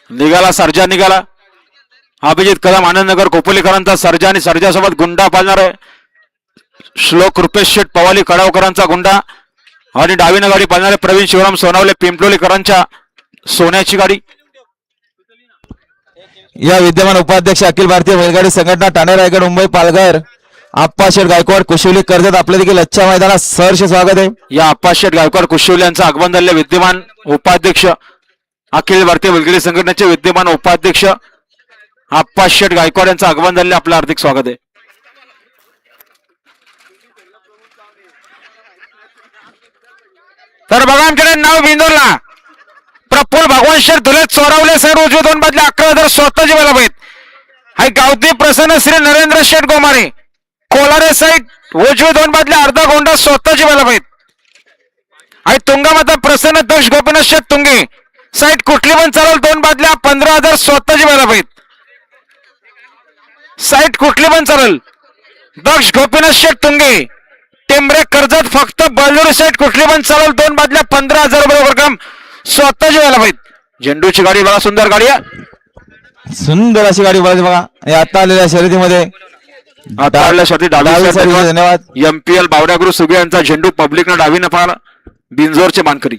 निघाला सर्जा निघाला. अभिजित कदम आनंदनगर कोपोलीकरांचा सर्जा आणि सर्जासोबत गुंडा पाळणार आहे. श्लोक रुपेश शेठ पवाली कडावकरांचा गुंडा आणि डावीनं गाडी पाळणारे प्रवीण शिवराम सोनावले पिंपलोलीकरांच्या सोन्याची गाडी. या विद्यमान उपाध्यक्ष अखिल भारतीय बैलगाडी संघटना ठाणे रायगड मुंबई पालघर आप्पा शेठ गायकवाड कुशिवली कर्जत आपल्या देखील आजच्या मैदानात सहर्ष स्वागत आहे. या आप्पा शेठ गायकवाड कुशिवली यांचं आगमन झालेले विद्यमान उपाध्यक्ष अखिल भारतीय बैलगाडी संघटनेचे विद्यमान उपाध्यक्ष आप्पा शेठ गायकवाड यांचं आगमन झालेले आपलं हार्दिक स्वागत आहे. तर बघा आमच्याकडे नाव बिंदोरला प्रफुल्ल भगवान शेठ धुले चोरावले सर उजवे दोन बाजले 11,000 स्वतःची बैल आहेत. हाय गावती प्रसन्न श्री नरेंद्र शेठ गोमारे कोलारे साईड उजवे दोन बाजले अर्धा गोंडा स्वतःची बैल आहेत. हाय तुंगामाता प्रसन्न दक्ष गोपीनाथ शेठ तुंगे साईड कुठली पण चालेल दोन बाजल्या 15,000 स्वतःची बैल आहेत. साईड कुठली पण चालेल दक्ष गोपीनाथ शेठ तुंगे टेंबरे कर्जत फक्त बळजोरी साईड कुठली पण चालेल दोन बाजल्या 15,000 रुपये रक्कम स्वतःची व्हायला पाहिजे. झेंडूची गाडी बघा सुंदर गाडी आहे. सुंदर अशी गाडी बघा बघा आता आलेल्या शर्यतीमध्ये आता आलेल्या शर्यती धन्यवाद. एमपीएल बावड्यागुरु सुगे यांचा झेंडू पब्लिकनं डावीनं पाहिला. बिंजोरचे मानकरी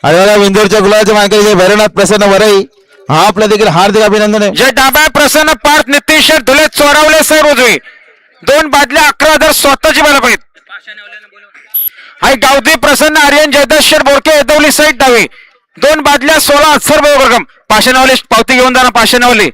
आणि बघा विंदूरच्या गुलाबाचे मानकरी भैरवनाथ प्रसन्न वरई हा आपल्या देखील हार्दिक अभिनंदन आहे. जे डाबा प्रसन्न पार्थ नितीश धुले चोरावले सर उजवे दोन बादल्या 11,000 स्वतःची व्हायला पाहिजे. हाय गावदी प्रसन्न आर्यन जयदर्शर बोरके येदवली साईड डावे दोन बादल्या 16,000 रक्कम पाशानावले पावती घेऊन जाणार पाशानावले